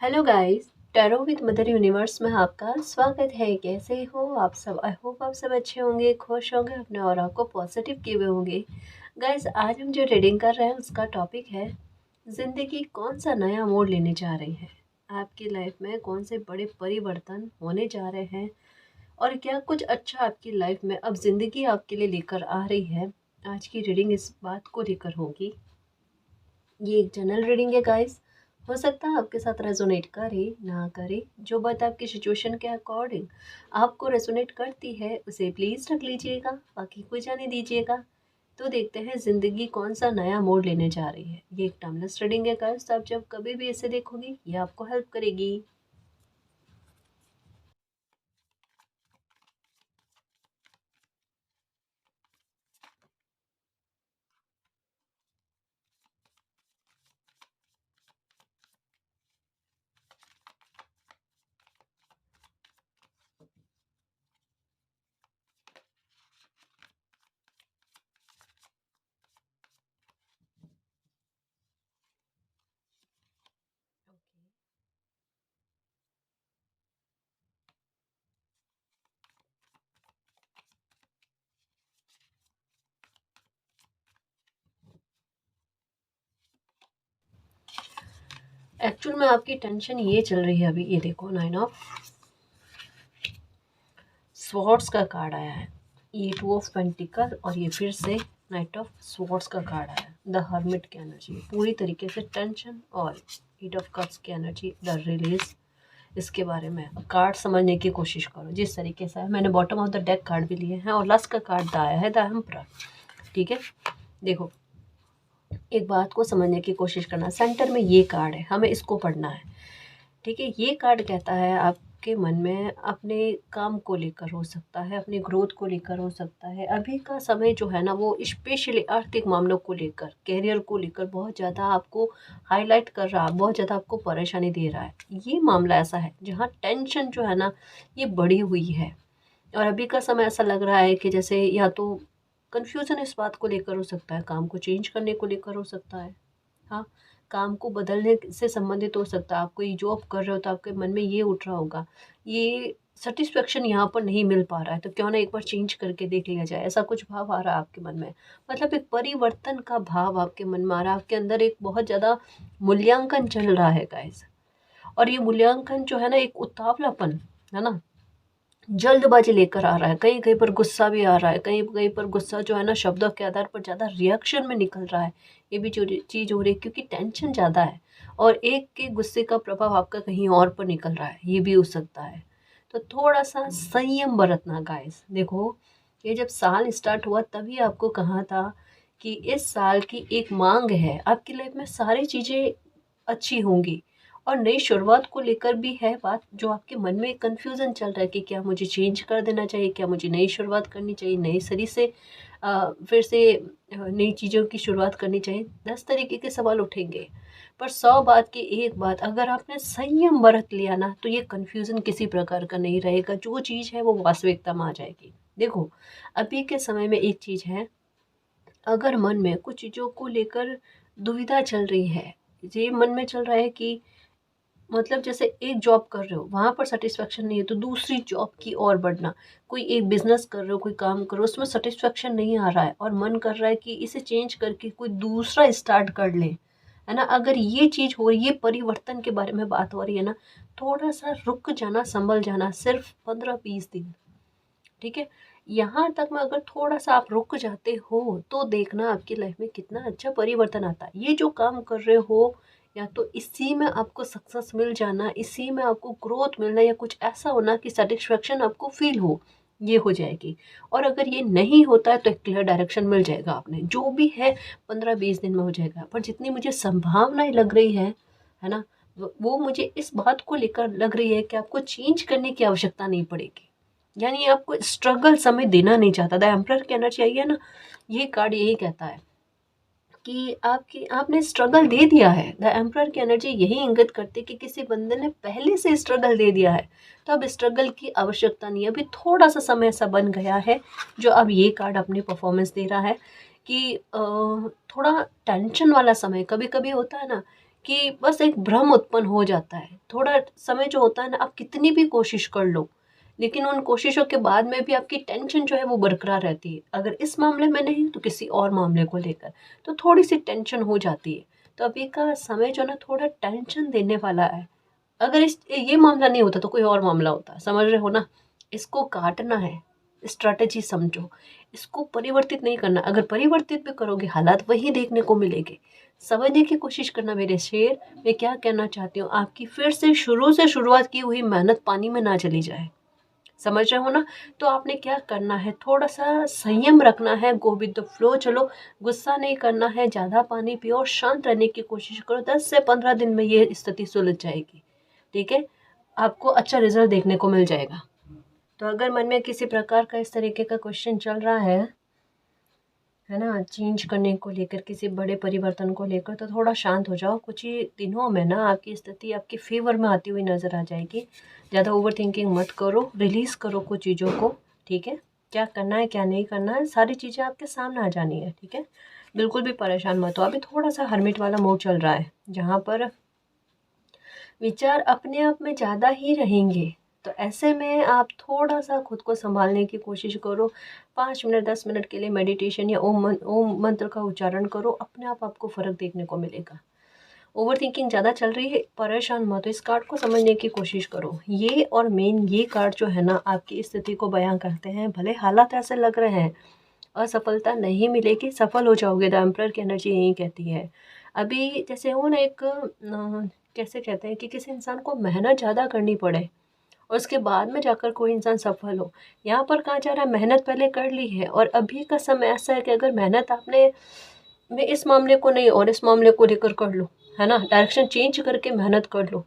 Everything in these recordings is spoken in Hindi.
Hello guys. Tarot with mother universe में आपका स्वागत है। कैसे हो आप सब? आई होप आप सब अच्छे होंगे, खुश होंगे, अपने और आपको पॉजिटिव किए हुए होंगे। गाइस, आज हम जो रीडिंग कर रहे हैं उसका टॉपिक है ज़िंदगी कौन सा नया मोड़ लेने जा रही है। आपकी लाइफ में कौन से बड़े परिवर्तन होने जा रहे हैं और क्या कुछ अच्छा आपकी लाइफ में अब ज़िंदगी आपके लिए लेकर आ रही है। आज की रीडिंग इस बात को लेकर होगी। ये एक जनरल रीडिंग है गाइस। हो सकता है आपके साथ रेजोनेट करे ना करे। जो बात आपकी सिचुएशन के अकॉर्डिंग आपको रेजोनेट करती है उसे प्लीज़ रख लीजिएगा, बाकी को जाने दीजिएगा। तो देखते हैं ज़िंदगी कौन सा नया मोड़ लेने जा रही है। ये एक टाइमलेस रीडिंग है गाइस, तो आप जब कभी भी इसे देखोगे ये आपको हेल्प करेगी। एक्चुअल में आपकी टेंशन ये चल रही है अभी। ये देखो, 9 ऑफ स्वॉर्ड्स का कार्ड आया है, ये 2 ऑफ पेंटिकल, और ये फिर से नाइट ऑफ स्वॉर्ड्स का कार्ड आया है। द हर्मिट की एनर्जी पूरी तरीके से टेंशन, और 8 ऑफ कप्स की एनर्जी द रिलीज। इसके बारे में कार्ड समझने की कोशिश करो जिस तरीके से है। मैंने bottom of the deck card भी लिए हैं और लास्ट का कार्ड आया है द एम्परर। ठीक है, देखो, एक बात को समझने की कोशिश करना। सेंटर में ये कार्ड है, हमें इसको पढ़ना है। ठीक है, ये कार्ड कहता है आपके मन में अपने काम को लेकर हो सकता है, अपनी ग्रोथ को लेकर हो सकता है। अभी का समय जो है ना वो स्पेशली आर्थिक मामलों को लेकर, कैरियर को लेकर बहुत ज़्यादा आपको हाईलाइट कर रहा है, बहुत ज़्यादा आपको परेशानी दे रहा है। ये मामला ऐसा है जहाँ टेंशन जो है ना ये बढ़ी हुई है। और अभी का समय ऐसा लग रहा है कि जैसे या तो कन्फ्यूज़न इस बात को लेकर हो सकता है, काम को चेंज करने को लेकर हो सकता है। हाँ, काम को बदलने से संबंधित हो सकता है। आप कोई जॉब कर रहे हो तो आपके मन में ये उठ रहा होगा, ये सैटिस्फैक्शन यहाँ पर नहीं मिल पा रहा है, तो क्यों ना एक बार चेंज करके देख लिया जाए। ऐसा कुछ भाव आ रहा है आपके मन में, मतलब एक परिवर्तन का भाव आपके मन में आ रहा है। आपके अंदर एक बहुत ज़्यादा मूल्यांकन चल रहा है गाइस। और ये मूल्यांकन जो है ना, एक उतावलापन है ना, जल्दबाजी लेकर आ रहा है। कहीं कहीं पर गुस्सा भी आ रहा है, कहीं कहीं पर गुस्सा जो है ना शब्दों के आधार पर ज़्यादा रिएक्शन में निकल रहा है। ये भी जो चीज़ हो रही है क्योंकि टेंशन ज़्यादा है, और एक के गुस्से का प्रभाव आपका कहीं और पर निकल रहा है, ये भी हो सकता है। तो थोड़ा सा संयम बरतना गाइस। देखो, ये जब साल स्टार्ट हुआ तभी आपको कहा था कि इस साल की एक मांग है, आपकी लाइफ में सारी चीज़ें अच्छी होंगी। और नई शुरुआत को लेकर भी है बात, जो आपके मन में एक कन्फ्यूज़न चल रहा है कि क्या मुझे चेंज कर देना चाहिए, क्या मुझे नई शुरुआत करनी चाहिए, नई सरी से फिर से नई चीज़ों की शुरुआत करनी चाहिए। 10 तरीके के सवाल उठेंगे, पर 100 बात की एक बात, अगर आपने संयम बरत लिया ना तो ये कन्फ्यूज़न किसी प्रकार का नहीं रहेगा। जो चीज़ है वो वास्तविकता में आ जाएगी। देखो, अभी के समय में एक चीज़ है, अगर मन में कुछ चीज़ों को लेकर दुविधा चल रही है, ये मन में चल रहा है कि मतलब जैसे एक जॉब कर रहे हो वहाँ पर सेटिस्फेक्शन नहीं है तो दूसरी जॉब की ओर बढ़ना। कोई एक बिजनेस कर रहे हो, कोई काम कर रहे हो, उसमें सेटिस्फेक्शन नहीं आ रहा है और मन कर रहा है कि इसे चेंज करके कोई दूसरा स्टार्ट कर ले, है ना। अगर ये चीज़ हो रही है, परिवर्तन के बारे में बात हो रही है ना, थोड़ा सा रुक जाना, संभल जाना, सिर्फ 15-20 दिन। ठीक है, यहाँ तक में अगर थोड़ा सा आप रुक जाते हो तो देखना आपकी लाइफ में कितना अच्छा परिवर्तन आता है। ये जो काम कर रहे हो, या तो इसी में आपको सक्सेस मिल जाना, इसी में आपको ग्रोथ मिलना, या कुछ ऐसा होना कि सेटिस्फेक्शन आपको फील हो, ये हो जाएगी। और अगर ये नहीं होता है तो एक क्लियर डायरेक्शन मिल जाएगा, आपने जो भी है 15-20 दिन में हो जाएगा। पर जितनी मुझे संभावनाएं लग रही है ना, वो मुझे इस बात को लेकर लग रही है कि आपको चेंज करने की आवश्यकता नहीं पड़ेगी। यानी आपको स्ट्रगल समय देना नहीं चाहता। द एम्परर कहना चाहिए ना, ये कार्ड यही कहता है कि आपने स्ट्रगल दे दिया है। द एम्परर की एनर्जी यही इंगित करती है कि किसी बंदे ने पहले से स्ट्रगल दे दिया है, तो अब स्ट्रगल की आवश्यकता नहीं है। अभी थोड़ा सा समय ऐसा बन गया है जो अब ये कार्ड अपनी परफॉर्मेंस दे रहा है कि थोड़ा टेंशन वाला समय कभी कभी होता है ना, कि बस एक भ्रम उत्पन्न हो जाता है। थोड़ा समय जो होता है ना, आप कितनी भी कोशिश कर लो, लेकिन उन कोशिशों के बाद में भी आपकी टेंशन जो है वो बरकरार रहती है। अगर इस मामले में नहीं तो किसी और मामले को लेकर तो थोड़ी सी टेंशन हो जाती है। तो अभी का समय जो है ना थोड़ा टेंशन देने वाला है। अगर इस ये मामला नहीं होता तो कोई और मामला होता, समझ रहे हो ना? इसको काटना है, स्ट्रैटेजी समझो। इसको परिवर्तित नहीं करना, अगर परिवर्तित भी करोगे हालात वही देखने को मिलेंगे। समझने की कोशिश करना मेरे शेर, मैं क्या कहना चाहती हूँ, आपकी फिर से शुरुआत की हुई मेहनत पानी में ना चली जाए। समझ रहे हो ना? तो आपने क्या करना है, थोड़ा सा संयम रखना है, गो विद द फ्लो चलो, गुस्सा नहीं करना है, ज़्यादा पानी पियो और शांत रहने की कोशिश करो। 10 से 15 दिन में ये स्थिति सुलझ जाएगी। ठीक है? आपको अच्छा रिजल्ट देखने को मिल जाएगा। तो अगर मन में किसी प्रकार का इस तरीके का क्वेश्चन चल रहा है ना, चेंज करने को लेकर, किसी बड़े परिवर्तन को लेकर, तो थोड़ा शांत हो जाओ। कुछ ही दिनों में ना आपकी स्थिति आपके फेवर में आती हुई नज़र आ जाएगी। ज़्यादा ओवर थिंकिंग मत करो, रिलीज़ करो कुछ चीज़ों को। ठीक है? क्या करना है क्या नहीं करना है सारी चीज़ें आपके सामने आ जानी है। ठीक है? बिल्कुल भी परेशान मत हो। अभी थोड़ा सा हर्मिट वाला मोड चल रहा है, जहाँ पर विचार अपने आप में ज़्यादा ही रहेंगे। तो ऐसे में आप थोड़ा सा खुद को संभालने की कोशिश करो। 5 मिनट 10 मिनट के लिए मेडिटेशन या ओम मंत्र का उच्चारण करो, अपने आप आपको फ़र्क देखने को मिलेगा। ओवर थिंकिंग ज़्यादा चल रही है, परेशान मत हो, इस कार्ड को समझने की कोशिश करो। ये और मेन ये कार्ड जो है ना आपकी स्थिति को बयां करते हैं। भले हालात ऐसे लग रहे हैं, असफलता नहीं मिलेगी, सफल हो जाओगे। द एम्परर की एनर्जी यही कहती है। अभी जैसे हो ना एक कैसे कहते हैं कि किसी इंसान को मेहनत ज़्यादा करनी पड़े और उसके बाद में जाकर कोई इंसान सफल हो। यहाँ पर कहा जा रहा है मेहनत पहले कर ली है और अभी का समय ऐसा है कि अगर मेहनत आपने में इस मामले को नहीं और इस मामले को लेकर कर लो, है ना, डायरेक्शन चेंज करके मेहनत कर लो,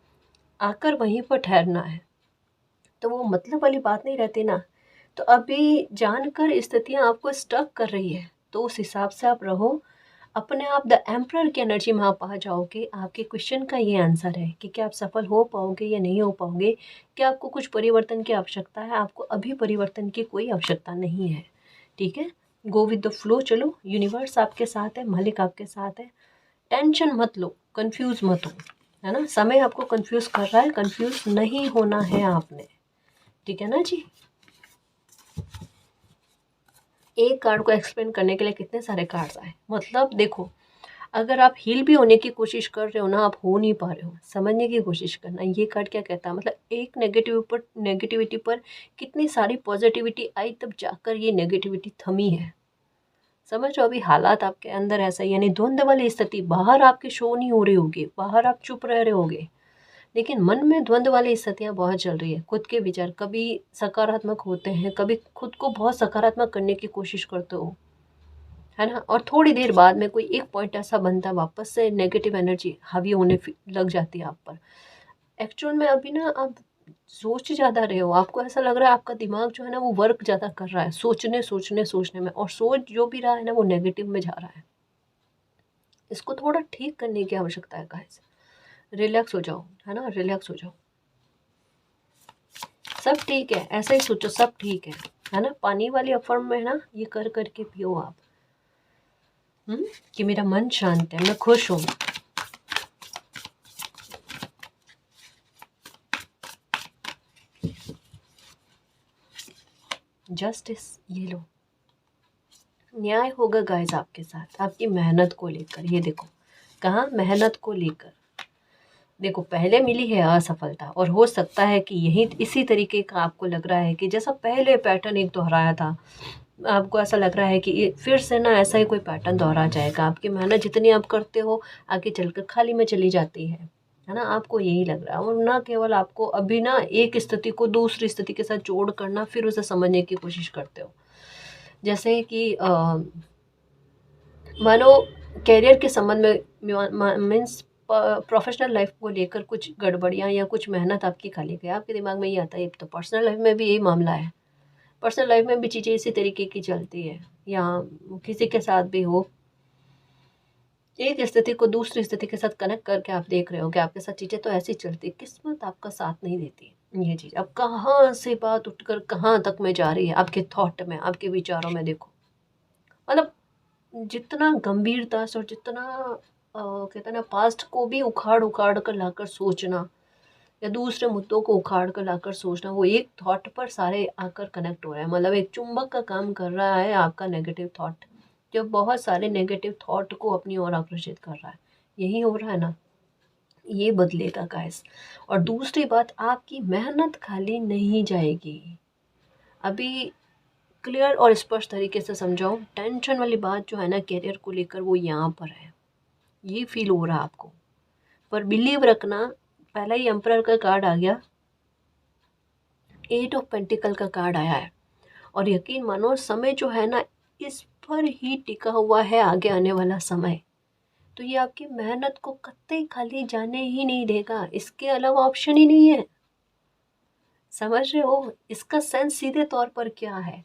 आकर वहीं पर ठहरना है तो वो मतलब वाली बात नहीं रहती ना। तो अभी जानकर स्थितियाँ आपको स्टक कर रही है तो उस हिसाब से आप रहो। अपने आप द एम्परर की एनर्जी में आप आ जाओगे। आपके क्वेश्चन का ये आंसर है कि क्या आप सफल हो पाओगे या नहीं हो पाओगे, क्या आपको कुछ परिवर्तन की आवश्यकता है। आपको अभी परिवर्तन की कोई आवश्यकता नहीं है। ठीक है? गो विद द फ्लो चलो, यूनिवर्स आपके साथ है, मालिक आपके साथ है। टेंशन मत लो, कंफ्यूज मत हो, है ना। समय आपको कंफ्यूज कर रहा है, कंफ्यूज नहीं होना है आपने। ठीक है ना जी? एक कार्ड को एक्सप्लेन करने के लिए कितने सारे कार्ड्स आए। मतलब देखो, अगर आप हील भी होने की कोशिश कर रहे हो ना, आप हो नहीं पा रहे हो, समझने की कोशिश करना। ये कार्ड क्या कहता है, मतलब एक नेगेटिविटी पर कितनी सारी पॉजिटिविटी आई तब जाकर ये नेगेटिविटी थमी है। समझ रहे हो? अभी हालात आपके अंदर ऐसा, यानी द्वंद्व वाली स्थिति, बाहर आपके शो नहीं हो रही होगी, बाहर आप चुप रह रहे होगे, लेकिन मन में द्वंद्व वाली स्थितियाँ बहुत चल रही है। खुद के विचार कभी सकारात्मक होते हैं, कभी खुद को बहुत सकारात्मक करने की कोशिश करते हो, है ना, और थोड़ी देर बाद में कोई एक पॉइंट ऐसा बनता है, वापस से नेगेटिव एनर्जी हावी होने लग जाती है आप पर। एक्चुअल में अभी ना आप सोच ज़्यादा रहे हो, आपको ऐसा लग रहा है आपका दिमाग जो है ना वो वर्क ज़्यादा कर रहा है, सोचने में, और सोच जो भी रहा है ना वो नेगेटिव में जा रहा है। इसको थोड़ा ठीक करने की आवश्यकता है गाइस। रिलैक्स हो जाओ, है ना, रिलैक्स हो जाओ। सब ठीक है, ऐसा ही सोचो, सब ठीक है ना। पानी वाली अफर्म में ना ये कर करके पियो आप। कि मेरा मन शांत है, मैं खुश हूँ। जस्टिस, ये लो, न्याय होगा गाइस आपके साथ, आपकी मेहनत को लेकर। ये देखो, कहाँ मेहनत को लेकर। देखो, पहले मिली है असफलता और हो सकता है कि यही इसी तरीके का आपको लग रहा है कि जैसा पहले पैटर्न एक दोहराया था, आपको ऐसा लग रहा है कि ये फिर से ना ऐसा ही कोई पैटर्न दोहरा जाएगा। आपकी मेहनत जितनी आप करते हो आगे चलकर खाली में चली जाती है ना, आपको यही लग रहा है। और ना केवल आपको, अभी ना एक स्थिति को दूसरी स्थिति के साथ जोड़ करना, फिर उसे समझने की कोशिश करते हो। जैसे कि मानो कैरियर के संबंध में, मीन्स प्रोफेशनल लाइफ को लेकर कुछ गड़बड़ियाँ या कुछ मेहनत आपकी खाली गई, आपके दिमाग में ये आता है। तो पर्सनल लाइफ में भी यही मामला है, पर्सनल लाइफ में भी चीज़ें इसी तरीके की चलती है, या किसी के साथ भी हो, एक स्थिति को दूसरी स्थिति के साथ कनेक्ट करके आप देख रहे हो कि आपके साथ चीज़ें तो ऐसी चलती, किस्मत आपका साथ नहीं देती। ये चीज़ अब कहाँ से बात उठकर कहाँ तक में जा रही है, आपके थॉट में, आपके विचारों में। देखो, मतलब जितना गंभीरता से और जितना कहते हैं ना, पास्ट को भी उखाड़ उखाड़ कर लाकर सोचना या दूसरे मुद्दों को उखाड़ कर लाकर सोचना, वो एक थॉट पर सारे आकर कनेक्ट हो रहा है। मतलब एक चुंबक का काम कर रहा है आपका नेगेटिव थॉट, जो बहुत सारे नेगेटिव थॉट को अपनी ओर आकर्षित कर रहा है। यही हो रहा है ना, ये बदलेगा गाइस। और दूसरी बात, आपकी मेहनत खाली नहीं जाएगी। अभी क्लियर और स्पष्ट तरीके से समझाऊं, टेंशन वाली बात जो है ना करियर को लेकर, वो यहाँ पर है। ये फील हो रहा है आपको, पर बिलीव रखना, पहला ही एम्परर का कार्ड आ गया, 8 ऑफ पेंटिकल का कार्ड आया है। और यकीन मानो, समय जो है ना इस पर ही टिका हुआ है आगे आने वाला समय। तो ये आपकी मेहनत को कतई खाली जाने ही नहीं देगा, इसके अलावा ऑप्शन ही नहीं है। समझ रहे हो? इसका सेंस सीधे तौर पर क्या है,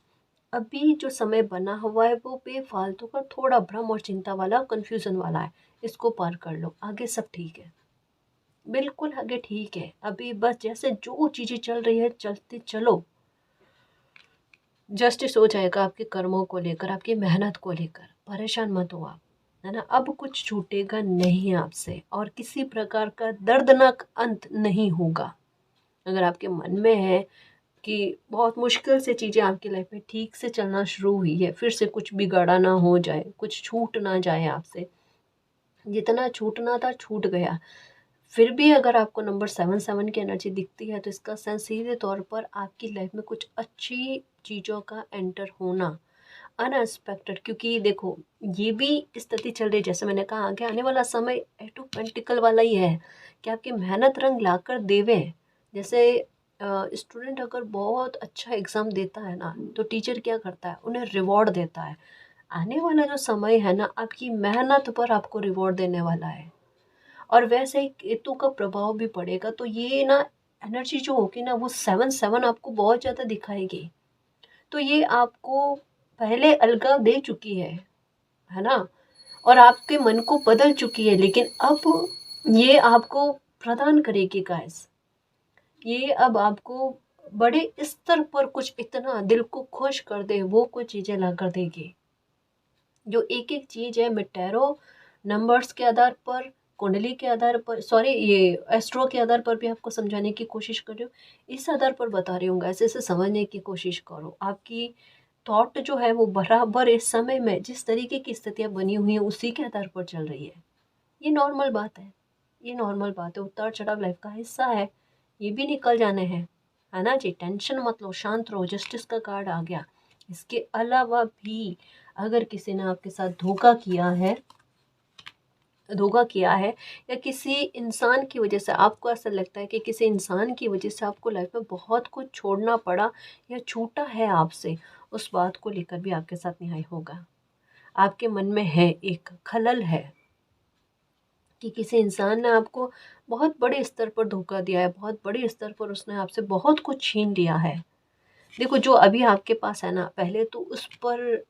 अभी जो समय बना हुआ है वो बेफालतू का थोड़ा भ्रम और चिंता वाला, कंफ्यूजन वाला है। इसको पार कर लो, आगे सब ठीक है, बिल्कुल आगे ठीक है। अभी बस जैसे जो चीज़ें चल रही है चलते चलो, जस्टिस हो जाएगा आपके कर्मों को लेकर, आपकी मेहनत को लेकर। परेशान मत हो आप, है ना। अब कुछ छूटेगा नहीं आपसे, और किसी प्रकार का दर्दनाक अंत नहीं होगा। अगर आपके मन में है कि बहुत मुश्किल से चीज़ें आपकी लाइफ में ठीक से चलना शुरू हुई है, फिर से कुछ बिगाड़ा ना हो जाए, कुछ छूट ना जाए आपसे, जितना छूटना था छूट गया, फिर भी अगर आपको नंबर 7 की एनर्जी दिखती है, तो इसका सेंस सीधे तौर पर आपकी लाइफ में कुछ अच्छी चीज़ों का एंटर होना, अनएक्सपेक्टेड। क्योंकि देखो, ये भी स्थिति चल रही है, जैसे मैंने कहा, आगे आने वाला समय 8 ऑफ पेंटिकल वाला ही है कि आपकी मेहनत रंग लाकर देवे। जैसे स्टूडेंट अगर बहुत अच्छा एग्ज़ाम देता है ना, तो टीचर क्या करता है, उन्हें रिवॉर्ड देता है। आने वाला जो समय है ना, आपकी मेहनत पर आपको रिवॉर्ड देने वाला है। और वैसे ही केतु का प्रभाव भी पड़ेगा, तो ये ना एनर्जी जो होगी ना, वो 7 आपको बहुत ज़्यादा दिखाएगी। तो ये आपको पहले अलगाव दे चुकी है ना, और आपके मन को बदल चुकी है, लेकिन अब ये आपको प्रदान करेगी गाइस। ये अब आपको बड़े स्तर पर कुछ इतना दिल को खुश कर दे, वो कुछ चीज़ें ला कर देगी। जो एक एक चीज़ है, मैं टैरो नंबर्स के आधार पर, कुंडली के आधार पर, सॉरी ये एस्ट्रो के आधार पर भी आपको समझाने की कोशिश कर रही हूँ। इस आधार पर बता रही हूँ, ऐसे ऐसे समझने की कोशिश करो। आपकी थॉट जो है वो बराबर इस समय में जिस तरीके की स्थितियाँ बनी हुई हैं उसी के आधार पर चल रही है। ये नॉर्मल बात है, ये नॉर्मल बात है, उतार चढ़ाव लाइफ का हिस्सा है, ये भी निकल जाने हैं, है ना जी। टेंशन मत लो, शांत रहो, जस्टिस का कार्ड आ गया। इसके अलावा भी अगर किसी ने आपके साथ धोखा किया है या किसी इंसान की वजह से आपको ऐसा लगता है कि किसी इंसान की वजह से आपको लाइफ में बहुत कुछ छोड़ना पड़ा या छूटा है आपसे, उस बात को लेकर भी आपके साथ न्याय होगा। आपके मन में है, एक खलल है कि किसी इंसान ने आपको बहुत बड़े स्तर पर धोखा दिया है, बहुत बड़े स्तर पर उसने आपसे बहुत कुछ छीन लिया है। देखो, जो अभी आपके पास है ना, पहले तो उस पर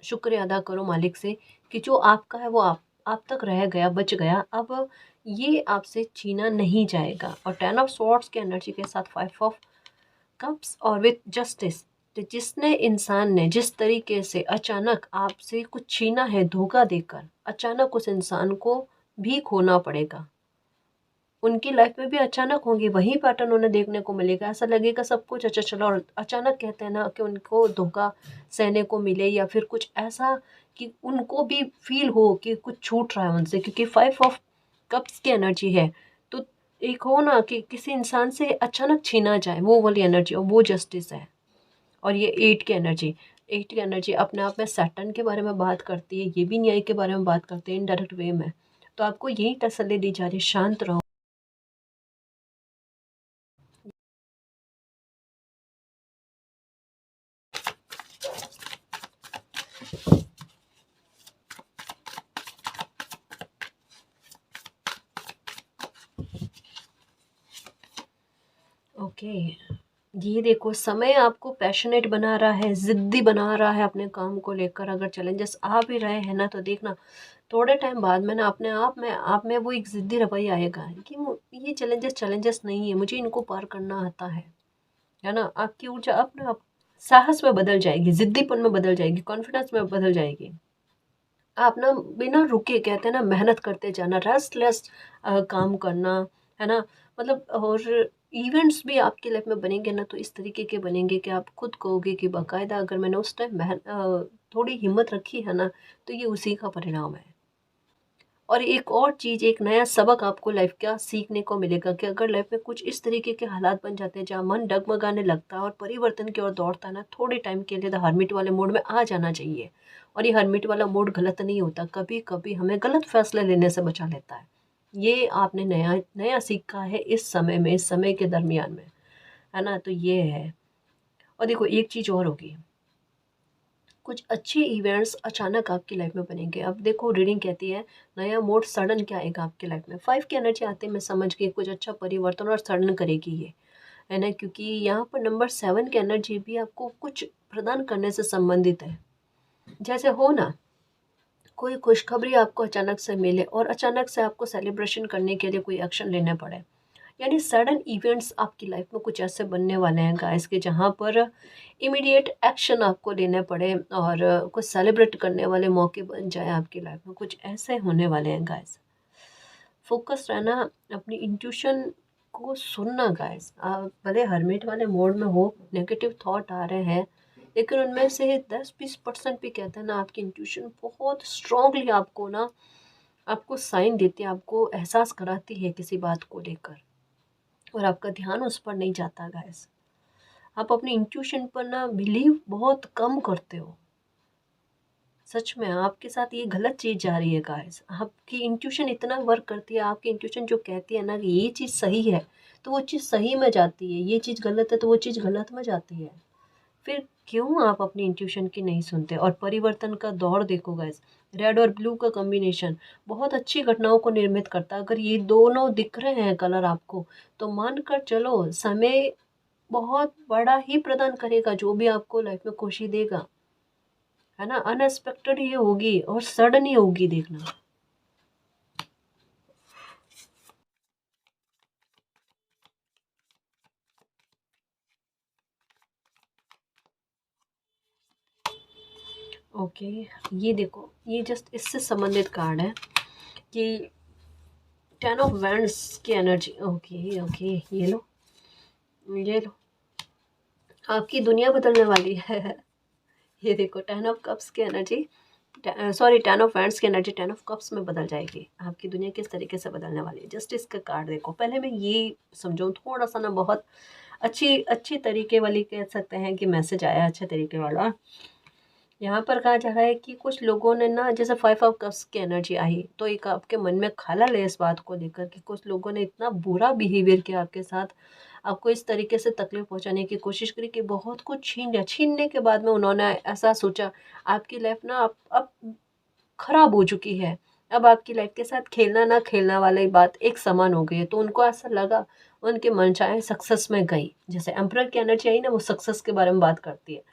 शुक्रिया अदा करो मालिक से कि जो आपका है वो आप तक रह गया, बच गया। अब ये आपसे छीना नहीं जाएगा। और 10 ऑफ स्वॉर्ड्स की एनर्जी के साथ 5 ऑफ कप्स और विथ जस्टिस, तो जिसने इंसान ने जिस तरीके से अचानक आपसे कुछ छीना है धोखा देकर, अचानक उस इंसान को भी खोना पड़ेगा। उनकी लाइफ में भी अचानक होंगी वही पैटर्न उन्हें देखने को मिलेगा। ऐसा लगेगा सब कुछ अच्छा चला, और अचानक कहते हैं ना कि उनको धोखा सहने को मिले, या फिर कुछ ऐसा कि उनको भी फील हो कि कुछ छूट रहा है उनसे, क्योंकि 5 ऑफ कप्स की एनर्जी है। तो एक हो ना कि किसी इंसान से अचानक छीना जाए, वो वाली एनर्जी, और वो जस्टिस है। और ये 8 की एनर्जी अपने आप में सैटर्न के बारे में बात करती है, ये भी न्याय के बारे में बात करते हैं इनडायरेक्ट वे में। तो आपको यही तसल्ली दी जा रही है, शांत रहो। ओके, ये देखो, समय आपको पैशनेट बना रहा है, ज़िद्दी बना रहा है अपने काम को लेकर। अगर चैलेंजेस आ भी रहे हैं ना, तो देखना थोड़े टाइम बाद में ना अपने आप में वो एक ज़िद्दी रवैया आएगा कि ये चैलेंजेस नहीं है, मुझे इनको पार करना आता है ना। आपकी ऊर्जा अपने आप साहस में बदल जाएगी, ज़िद्दीपन में बदल जाएगी, कॉन्फिडेंस में बदल जाएगी। आप ना बिना रुके, कहते हैं ना, मेहनत करते जाना, रेस्टलेस काम करना, है ना? मतलब, और इवेंट्स भी आपकी लाइफ में बनेंगे ना, तो इस तरीके के बनेंगे कि आप खुद कहोगे कि बाकायदा अगर मैंने उस टाइम थोड़ी हिम्मत रखी है ना, तो ये उसी का परिणाम है। और एक और चीज़, एक नया सबक आपको लाइफ का सीखने को मिलेगा कि अगर लाइफ में कुछ इस तरीके के हालात बन जाते हैं जहाँ मन डगमगाने लगता है और परिवर्तन की ओर दौड़ता है ना, थोड़े टाइम के लिए द हर्मिट वाले मोड में आ जाना चाहिए। और ये हर्मिट वाला मोड गलत नहीं होता, कभी कभी हमें गलत फैसले लेने से बचा लेता है। ये आपने नया नया सीखा है इस समय में, इस समय के दरमियान में, है ना? तो ये है। और देखो, एक चीज़ और होगी, कुछ अच्छे इवेंट्स अचानक आपकी लाइफ में बनेंगे। अब देखो, रीडिंग कहती है नया मोड सडन क्या आएगा आपकी लाइफ में। 5 की एनर्जी आते हैं, मैं समझ गई कुछ अच्छा परिवर्तन और सडन करेगी ये, है ना? क्योंकि यहाँ पर नंबर 7 की एनर्जी भी आपको कुछ प्रदान करने से संबंधित है। जैसे हो ना, कोई खुशखबरी आपको अचानक से मिले और अचानक से आपको सेलिब्रेशन करने के लिए कोई एक्शन लेने पड़े। यानी सडन इवेंट्स आपकी लाइफ में कुछ ऐसे बनने वाले हैं गाइस के जहाँ पर इमीडिएट एक्शन आपको लेने पड़े और कुछ सेलिब्रेट करने वाले मौके बन जाए आपकी लाइफ में, कुछ ऐसे होने वाले हैं गाइस। फोकस रहना, अपनी इंट्यूशन को सुनना गाइस। आप भले हर्मिट वाले मोड में हो, नेगेटिव थॉट आ रहे हैं, लेकिन उनमें से 10-20% भी, कहते हैं ना, आपकी इंट्यूशन बहुत स्ट्रांगली आपको ना, आपको साइन देती है, आपको एहसास कराती है किसी बात को लेकर, और आपका ध्यान उस पर नहीं जाता गाइस। आप अपनी इंट्यूशन पर ना बिलीव बहुत कम करते हो। सच में आपके साथ ये गलत चीज़ जा रही है गाइस। आपकी इंट्यूशन इतना वर्क करती है, आपकी इंट्यूशन जो कहती है ना कि ये चीज़ सही है, तो वो चीज़ सही में जाती है, ये चीज़ गलत है तो वो चीज़ गलत में जाती है। फिर क्यों आप अपनी इंट्यूशन की नहीं सुनते? और परिवर्तन का दौर देखो गाइस, रेड और ब्लू का कॉम्बिनेशन बहुत अच्छी घटनाओं को निर्मित करता है। अगर ये दोनों दिख रहे हैं कलर आपको, तो मानकर चलो समय बहुत बड़ा ही प्रदान करेगा, जो भी आपको लाइफ में खुशी देगा, है ना? अनएक्सपेक्टेड ही होगी और सडन ही होगी, देखना। ओके, ये देखो, ये जस्ट इससे संबंधित कार्ड है कि 10 ऑफ वैंड्स की एनर्जी। ओके ओके, ये लो, ये लो, आपकी दुनिया बदलने वाली है। ये देखो, 10 ऑफ कप्स की एनर्जी, सॉरी, 10 ऑफ वैंड्स की एनर्जी 10 ऑफ कप्स में बदल जाएगी। आपकी दुनिया किस तरीके से बदलने वाली है, जस्टिस का कार्ड देखो। पहले मैं ये समझाऊँ थोड़ा सा ना, बहुत अच्छी अच्छी तरीके वाली कह सकते हैं कि मैसेज आया अच्छे तरीके वाला। यहाँ पर कहा जा रहा है कि कुछ लोगों ने ना, जैसे 5 ऑफ कप्स की एनर्जी आई, तो एक आपके मन में खलल है इस बात को लेकर कि कुछ लोगों ने इतना बुरा बिहेवियर किया आपके साथ, आपको इस तरीके से तकलीफ पहुंचाने की कोशिश करी कि बहुत कुछ छीन लिया। छीनने के बाद में उन्होंने ऐसा सोचा, आपकी लाइफ ना अब खराब हो चुकी है, अब आपकी लाइफ के साथ खेलना ना खेलना वाली बात एक समान हो गई है। तो उनको ऐसा लगा, उनके मनचाहे सक्सेस में गई। जैसे एम्परर की एनर्जी आई ना, वो सक्सेस के बारे में बात करती है,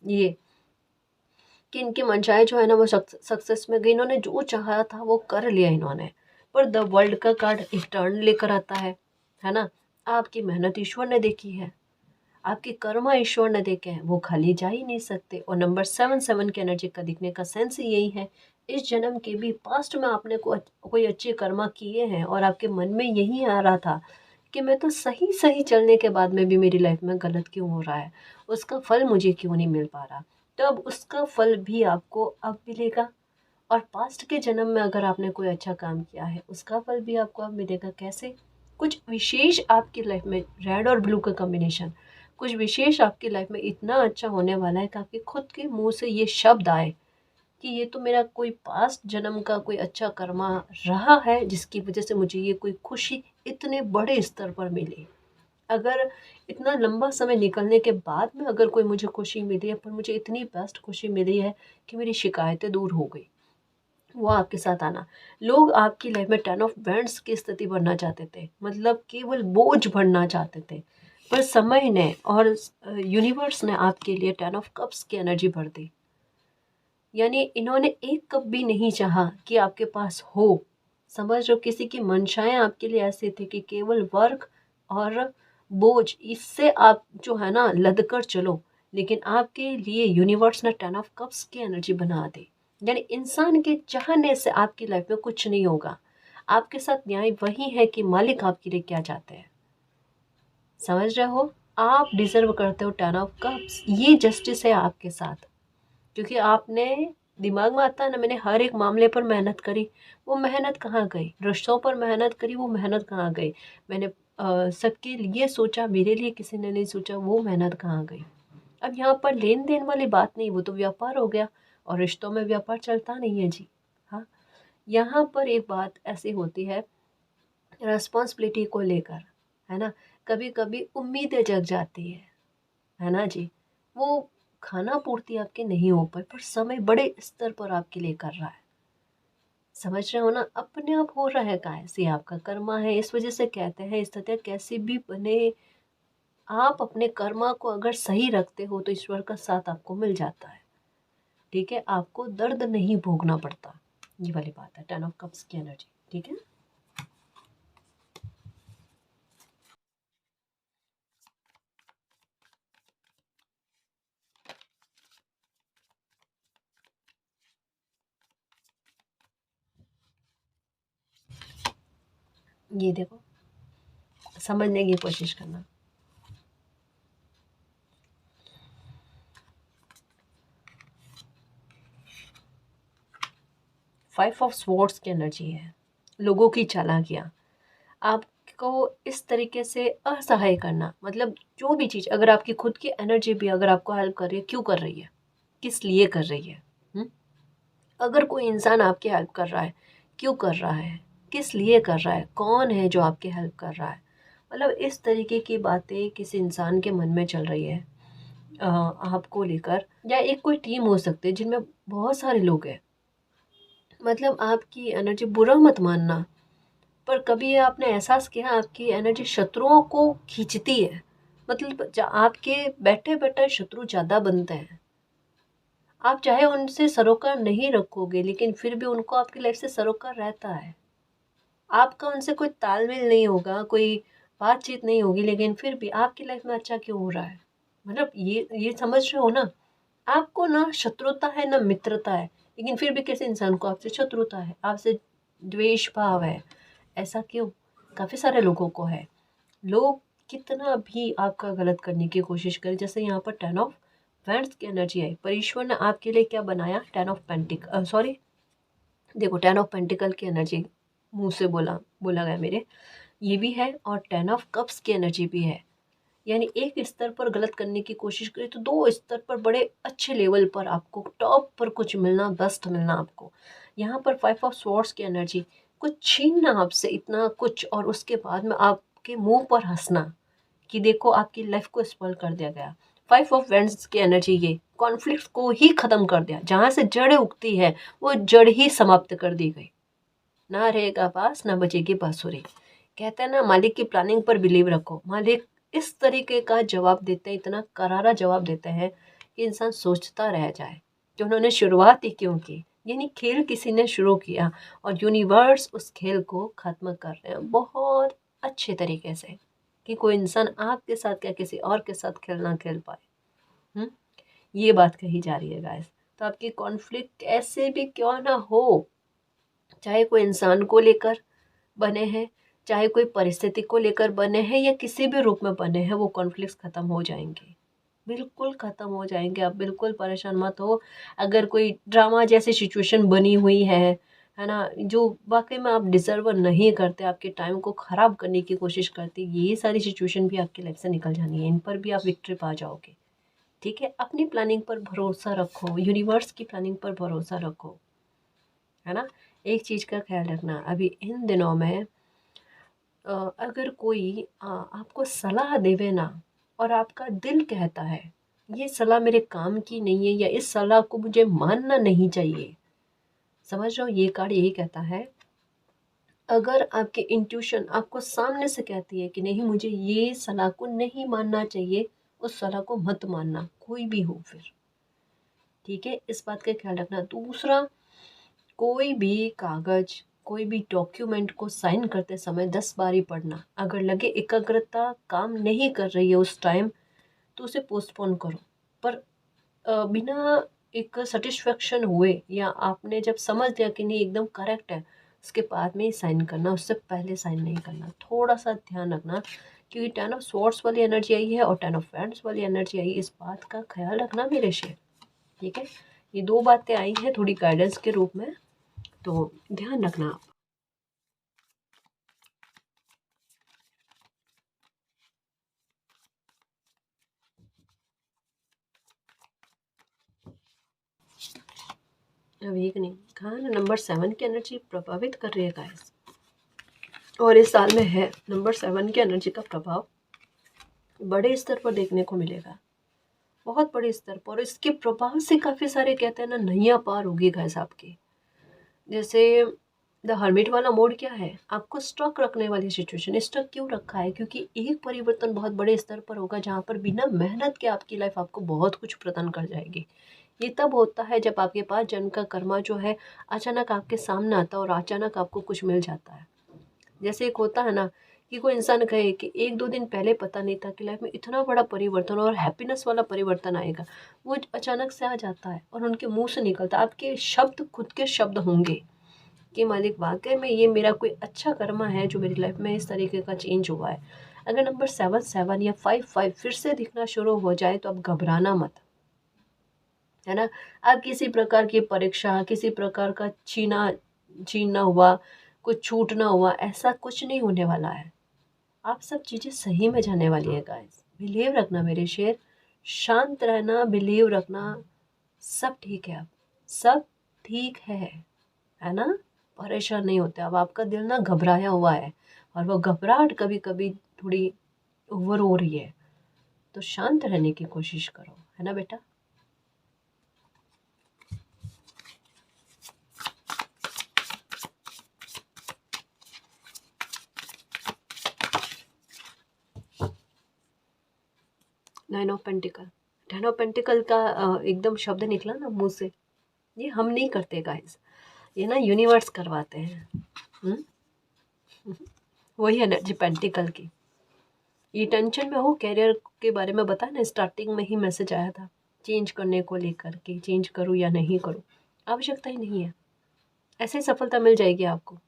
ये कि इनकी मनचाहे जो है ना वो सक्सेस में गई, इन्होंने जो चाहा था वो कर लिया इन्होंने। पर द वर्ल्ड का कार्ड एक टर्न लेकर आता है ना? आपकी मेहनत ईश्वर ने देखी है, आपकी कर्मा ईश्वर ने देखे हैं, वो खाली जा ही नहीं सकते। और नंबर 7 की एनर्जी का दिखने का सेंस ही यही है, इस जन्म के भी पास्ट में आपने कोई अच्छे कर्मा किए हैं और आपके मन में यही आ रहा था कि मैं तो सही सही चलने के बाद में भी मेरी लाइफ में गलत क्यों हो रहा है, उसका फल मुझे क्यों नहीं मिल पा रहा। तो अब उसका फल भी आपको अब मिलेगा। और पास्ट के जन्म में अगर आपने कोई अच्छा काम किया है, उसका फल भी आपको अब मिलेगा। कैसे? कुछ विशेष आपकी लाइफ में, रेड और ब्लू का कॉम्बिनेशन, कुछ विशेष आपकी लाइफ में इतना अच्छा होने वाला है कि आपके खुद के मुंह से ये शब्द आए कि ये तो मेरा कोई पास्ट जन्म का कोई अच्छा कर्मा रहा है, जिसकी वजह से मुझे ये कोई खुशी इतने बड़े स्तर पर मिली। अगर इतना लंबा समय निकलने के बाद में अगर कोई मुझे खुशी मिली है, पर मुझे इतनी बेस्ट खुशी मिली है कि मेरी शिकायतें दूर हो गई, वो आपके साथ आना। लोग आपकी लाइफ में 10 ऑफ बैंड्स की स्थिति बनना चाहते थे, मतलब केवल बोझ बनना चाहते थे, पर समय ने और यूनिवर्स ने आपके लिए 10 ऑफ कप्स की एनर्जी भर दी। यानी इन्होंने एक कप भी नहीं चाहा कि आपके पास हो। समझ लो, किसी की मंशाएं आपके लिए ऐसी थी कि केवल वर्क और बोझ, इससे आप जो है ना लद कर चलो, लेकिन आपके लिए यूनिवर्स ने 10 ऑफ कप्स की एनर्जी बना दी। यानी इंसान के चाहने से आपकी लाइफ में कुछ नहीं होगा। आपके साथ न्याय वही है कि मालिक आपके लिए क्या चाहते हैं। समझ रहे हो? आप डिजर्व करते हो 10 ऑफ कप्स, ये जस्टिस है आपके साथ। क्योंकि आपने, दिमाग में आता है ना, मैंने हर एक मामले पर मेहनत करी, वो मेहनत कहाँ गई? रिश्तों पर मेहनत करी, वो मेहनत कहाँ गई? मैंने सबके लिए सोचा, मेरे लिए किसी ने नहीं सोचा, वो मेहनत कहाँ गई? अब यहाँ पर लेन देन वाली बात नहीं, वो तो व्यापार हो गया, और रिश्तों में व्यापार चलता नहीं है जी। हाँ, यहाँ पर एक बात ऐसी होती है रेस्पॉन्सिबिलिटी को लेकर, है ना, कभी कभी उम्मीदें जग जाती है ना जी। वो खाना पूर्ति आपके नहीं हो पाए, पर समय बड़े स्तर पर आपके लिए कर रहा है। समझ रहे हो ना? अपने आप हो रहा है कैसे, आपका कर्मा है। इस वजह से कहते हैं स्थितियाँ कैसी भी बने, आप अपने कर्मा को अगर सही रखते हो तो ईश्वर का साथ आपको मिल जाता है। ठीक है, आपको दर्द नहीं भोगना पड़ता। ये वाली बात है 10 ऑफ कप्स की एनर्जी। ठीक है, ये देखो, समझने की कोशिश करना। 5 ऑफ स्वॉर्ड्स की एनर्जी है, लोगों की चालाकियाँ, आपको इस तरीके से असहाय करना। मतलब जो भी चीज़, अगर आपकी खुद की एनर्जी भी अगर आपको हेल्प कर रही है, क्यों कर रही है, किस लिए कर रही है? हुँ? अगर कोई इंसान आपकी हेल्प कर रहा है, क्यों कर रहा है, किस लिए कर रहा है, कौन है जो आपकी हेल्प कर रहा है? मतलब इस तरीके की बातें किसी इंसान के मन में चल रही है आपको लेकर, या एक कोई टीम हो सकती है जिनमें बहुत सारे लोग हैं। मतलब आपकी एनर्जी, बुरा मत मानना, पर कभी ये आपने एहसास किया आपकी एनर्जी शत्रुओं को खींचती है? मतलब आपके बैठे बैठे शत्रु ज़्यादा बनते हैं। आप चाहे उनसे सरोकार नहीं रखोगे, लेकिन फिर भी उनको आपकी लाइफ से सरोकार रहता है। आपका उनसे कोई तालमेल नहीं होगा, कोई बातचीत नहीं होगी, लेकिन फिर भी आपकी लाइफ में अच्छा क्यों हो रहा है? मतलब ये समझ रहे हो ना? आपको ना शत्रुता है ना मित्रता है, लेकिन फिर भी किसी इंसान को आपसे शत्रुता है, आपसे द्वेष भाव है। ऐसा क्यों? काफ़ी सारे लोगों को है। लोग कितना भी आपका गलत करने की कोशिश करें, जैसे यहाँ पर 10 ऑफ वैंड्स की एनर्जी आई, पर ईश्वर ने आपके लिए क्या बनाया? 10 ऑफ पेंटिकल, सॉरी, देखो 10 ऑफ पेंटिकल की एनर्जी मुंह से बोला गया मेरे, ये भी है, और 10 ऑफ कप्स की एनर्जी भी है। यानी एक स्तर पर गलत करने की कोशिश करें तो दो स्तर पर बड़े अच्छे लेवल पर आपको टॉप पर कुछ मिलना, बेस्ट मिलना आपको। यहाँ पर 5 ऑफ स्वॉर्ड्स की एनर्जी, कुछ छीनना आपसे इतना कुछ, और उसके बाद में आपके मुंह पर हंसना कि देखो आपकी लाइफ को स्पॉइल कर दिया गया। 5 ऑफ वैंड्स की एनर्जी, ये कॉन्फ्लिक्ट को ही खत्म कर दिया। जहाँ से जड़ें उगती है वो जड़ ही समाप्त कर दी गई। ना रहेगा बांस, ना बजेगी बांसुरी। कहते हैं ना, मालिक की प्लानिंग पर बिलीव रखो। मालिक इस तरीके का जवाब देते हैं, इतना करारा जवाब देते हैं कि इंसान सोचता रह जाए कि उन्होंने शुरुआत ही क्यों की। यानी खेल किसी ने शुरू किया और यूनिवर्स उस खेल को ख़त्म कर रहे हैं बहुत अच्छे तरीके से, कि कोई इंसान आपके साथ क्या किसी और के साथ खेल ना खेल पाए। हुँ? ये बात कही जा रही है गाइस। तो आपकी कॉन्फ्लिक्ट कैसे भी क्यों ना हो, चाहे कोई इंसान को लेकर बने हैं, चाहे कोई परिस्थिति को लेकर बने हैं, या किसी भी रूप में बने हैं, वो कॉन्फ्लिक्ट्स ख़त्म हो जाएंगे। बिल्कुल ख़त्म हो जाएंगे, आप बिल्कुल परेशान मत हो। अगर कोई ड्रामा जैसी सिचुएशन बनी हुई है ना, जो वाकई में आप डिज़र्व नहीं करते, आपके टाइम को ख़राब करने की कोशिश करती, ये सारी सिचुएशन भी आपकी लाइफ से निकल जानी है। इन पर भी आप विक्ट्री पा जाओगे। ठीक है, अपनी प्लानिंग पर भरोसा रखो, यूनिवर्स की प्लानिंग पर भरोसा रखो, है ना। एक चीज़ का ख्याल रखना, अभी इन दिनों में अगर कोई आपको सलाह देवे ना, और आपका दिल कहता है ये सलाह मेरे काम की नहीं है, या इस सलाह को मुझे मानना नहीं चाहिए, समझ रहे हो, ये कार्ड यही कहता है। अगर आपके इंट्यूशन आपको सामने से कहती है कि नहीं, मुझे ये सलाह को नहीं मानना चाहिए, उस सलाह को मत मानना, कोई भी हो फिर। ठीक है, इस बात का ख्याल रखना। दूसरा, कोई भी कागज, कोई भी डॉक्यूमेंट को साइन करते समय 10 बार ही पढ़ना। अगर लगे एकाग्रता काम नहीं कर रही है उस टाइम, तो उसे पोस्टपोन करो। पर बिना एक सेटिस्फेक्शन हुए या आपने जब समझ लिया कि नहीं एकदम करेक्ट है, उसके बाद में ही साइन करना, उससे पहले साइन नहीं करना। थोड़ा सा ध्यान रखना, क्योंकि 10 ऑफ स्वॉर्ड्स वाली एनर्जी आई है और 10 ऑफ वैंड्स वाली एनर्जी आई है, इस बात का ख्याल रखना मेरे शेर। ठीक है, ये दो बातें आई हैं थोड़ी गाइडेंस के रूप में, तो ध्यान रखना आप। अवेकनिंग कहा ना, नंबर 7 की एनर्जी प्रभावित कर रही है गाइस, और इस साल में है नंबर 7 की एनर्जी का प्रभाव बड़े स्तर पर देखने को मिलेगा, बहुत बड़े स्तर पर। और इसके प्रभाव से काफ़ी सारे कहते हैं ना नैया पार होगी गाइस आपकी। जैसे द हर्मिट वाला मोड क्या है, आपको स्टक रखने वाली सिचुएशन। स्टक क्यों रखा है, क्योंकि एक परिवर्तन बहुत बड़े स्तर पर होगा जहाँ पर बिना मेहनत के आपकी लाइफ आपको बहुत कुछ प्रदान कर जाएगी। ये तब होता है जब आपके पास जन्म का कर्मा जो है अचानक आपके सामने आता है और अचानक आपको कुछ मिल जाता है। जैसे एक होता है ना कि कोई इंसान कहे कि एक दो दिन पहले पता नहीं था कि लाइफ में इतना बड़ा परिवर्तन और हैप्पीनेस वाला परिवर्तन आएगा, वो अचानक से आ जाता है और उनके मुंह से निकलता है। आपके शब्द खुद के शब्द होंगे कि मालिक वाकई में ये मेरा कोई अच्छा कर्मा है जो मेरी लाइफ में इस तरीके का चेंज हुआ है। अगर नंबर 7 या 5 फिर से दिखना शुरू हो जाए तो आप घबराना मत, है ना। आप किसी प्रकार की परीक्षा, किसी प्रकार का छीनना हुआ, कुछ छूटना हुआ, ऐसा कुछ नहीं होने वाला है। आप सब चीज़ें सही में जाने वाली है गाइस, बिलीव रखना मेरे शेर, शांत रहना, बिलीव रखना, सब ठीक है। अब सब ठीक है ना। परेशान नहीं होते। अब आपका दिल ना घबराया हुआ है और वो घबराहट कभी कभी थोड़ी ओवर हो रही है, तो शांत रहने की कोशिश करो, है ना बेटा। Nine of pentacle, 10 of pentacle का एकदम शब्द निकला ना मुंह से, ये हम नहीं करते गाइस, ये ना यूनिवर्स करवाते हैं। वही एनर्जी पेंटिकल की। ये टेंशन में हो, कैरियर के बारे में बताया ना, स्टार्टिंग में ही मैसेज आया था चेंज करने को लेकर के, चेंज करूँ या नहीं करूँ, आवश्यकता ही नहीं है, ऐसे ही सफलता मिल जाएगी आपको।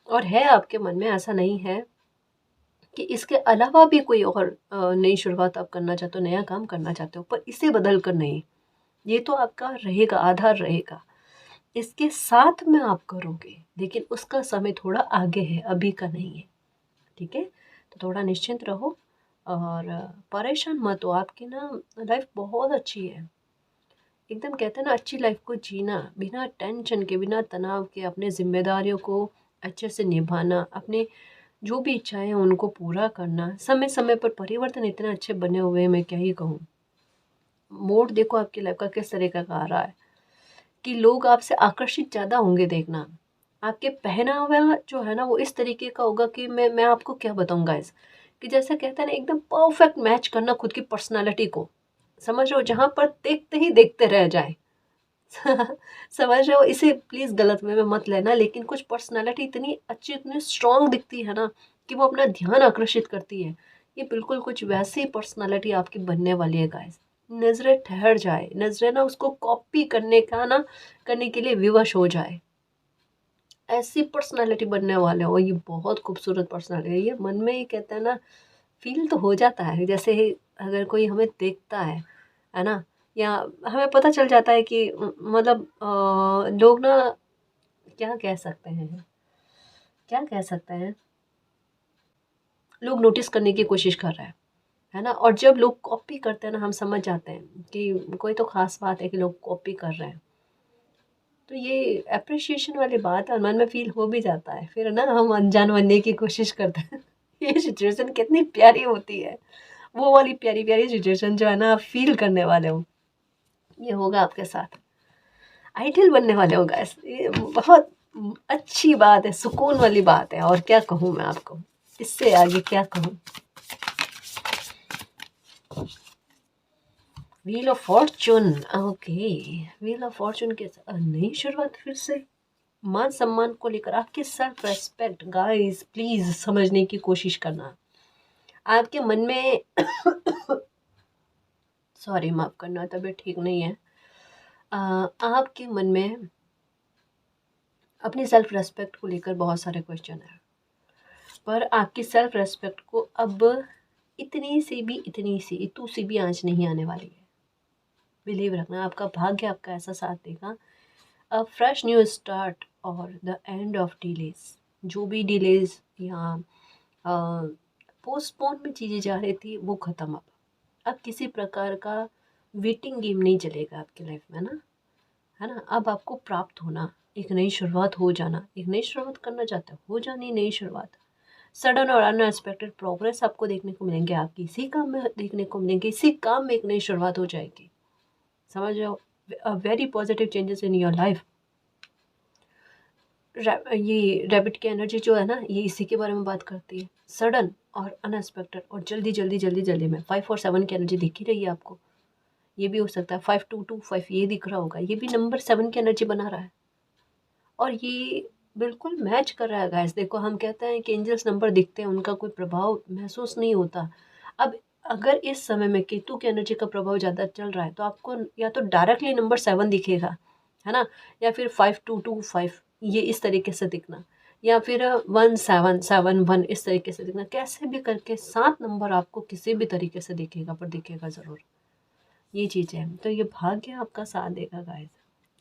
और है आपके मन में, ऐसा नहीं है कि इसके अलावा भी कोई और नई शुरुआत आप करना चाहते हो, नया काम करना चाहते हो, पर इसे बदल कर नहीं। ये तो आपका रहेगा, आधार रहेगा, इसके साथ में आप करोगे, लेकिन उसका समय थोड़ा आगे है, अभी का नहीं है। ठीक है, तो थोड़ा निश्चिंत रहो और परेशान मत हो। आपकी ना लाइफ बहुत अच्छी है, एकदम कहते हैं ना अच्छी लाइफ को जीना, बिना टेंशन के, बिना तनाव के, अपने जिम्मेदारियों को अच्छे से निभाना, अपने जो भी इच्छाएं हैं उनको पूरा करना, समय समय पर परिवर्तन इतने अच्छे बने हुए हैं, मैं क्या ही कहूँ। मोड देखो आपकी लाइफ का किस तरीके का आ रहा है कि लोग आपसे आकर्षित ज़्यादा होंगे, देखना आपके पहनावा जो है ना वो इस तरीके का होगा कि मैं आपको क्या बताऊँगा इस, कि जैसे कहते हैं ना एकदम परफेक्ट मैच करना खुद की पर्सनालिटी को, समझ रहे हो, जहाँ पर देखते ही देखते रह जाए। समझ रहे हो, इसे प्लीज़ गलत में मत लेना, लेकिन कुछ पर्सनालिटी इतनी अच्छी, इतनी स्ट्रांग दिखती है ना कि वो अपना ध्यान आकर्षित करती है। ये बिल्कुल कुछ वैसी ही पर्सनालिटी आपकी बनने वाली है गाइस। नज़रें ठहर जाए, नज़रें ना उसको कॉपी करने का ना, करने के लिए विवश हो जाए, ऐसी पर्सनालिटी बनने वाले हो। ये बहुत खूबसूरत पर्सनालिटी है, ये मन में ही कहते हैं ना फील तो हो जाता है, जैसे ही अगर कोई हमें देखता है ना, या हमें पता चल जाता है कि मतलब लोग ना क्या कह सकते हैं, क्या कह सकते हैं, लोग नोटिस करने की कोशिश कर रहे हैं, है ना। और जब लोग कॉपी करते हैं ना, हम समझ जाते हैं कि कोई तो खास बात है कि लोग कॉपी कर रहे हैं, तो ये अप्रिशिएशन वाली बात है, मन में फील हो भी जाता है, फिर ना हम अनजान बनने की कोशिश करते हैं। ये सिचुएशन कितनी प्यारी होती है, वो वाली प्यारी प्यारी सिचुएशन जो है ना आप फील करने वाले हो, ये होगा आपके साथ, आइडियल बनने वाले हो गाइस। ये बहुत अच्छी बात है, सुकून वाली बात है, और क्या कहूँ मैं आपको, इससे आगे क्या कहूँ। Wheel of Fortune, okay, wheel of Fortune के नई शुरुआत, फिर से मान सम्मान को लेकर आपके सेल्फ रेस्पेक्ट गाइस, प्लीज समझने की कोशिश करना। आपके मन में सॉरी माफ करना, तबीयत ठीक नहीं है, आपके मन में अपनी सेल्फ रेस्पेक्ट को लेकर बहुत सारे क्वेश्चन हैं, पर आपकी सेल्फ रेस्पेक्ट को अब इतू सी भी आँच नहीं आने वाली है। बिलीव रखना, आपका भाग्य आपका ऐसा साथ देगा। अ फ्रेश न्यू स्टार्ट और द एंड ऑफ डिलेज, जो भी डिलेज या पोस्टपोन में चीज़ें जा रही थी वो ख़त्म। अब किसी प्रकार का वेटिंग गेम नहीं चलेगा आपकी लाइफ में ना, है ना। अब आपको प्राप्त होना, एक नई शुरुआत हो जाना, एक नई शुरुआत करना चाहते हो, हो जानी नई शुरुआत। सडन और अनएक्सपेक्टेड प्रोग्रेस आपको देखने को मिलेंगे, आपकी इसी काम में देखने को मिलेंगे, इसी काम में एक नई शुरुआत हो जाएगी। समझ जाओ, very positive changes in your life. ये रैबिट की एनर्जी जो है ना, ये इसी के बारे में बात करती है। सडन और अनएक्सपेक्टेड और जल्दी जल्दी जल्दी जल्दी में 5 और 7 की एनर्जी दिख ही रही है आपको। ये भी हो सकता है 5225, ये दिख रहा होगा, ये भी नंबर 7 की एनर्जी बना रहा है और ये बिल्कुल मैच कर रहा है गाइस। देखो, हम कहते हैं कि एंजल्स नंबर दिखते हैं, उनका कोई प्रभाव महसूस नहीं होता। अब अगर इस समय में केतु की एनर्जी का प्रभाव ज़्यादा चल रहा है तो आपको या तो डायरेक्टली नंबर 7 दिखेगा, है ना, या फिर 5225 ये इस तरीके से दिखना, या फिर 1771 इस तरीके से दिखना। कैसे भी करके 7 नंबर आपको किसी भी तरीके से दिखेगा, पर दिखेगा ज़रूर। ये चीज़ है, तो ये भाग्य आपका साथ देगा गाइस।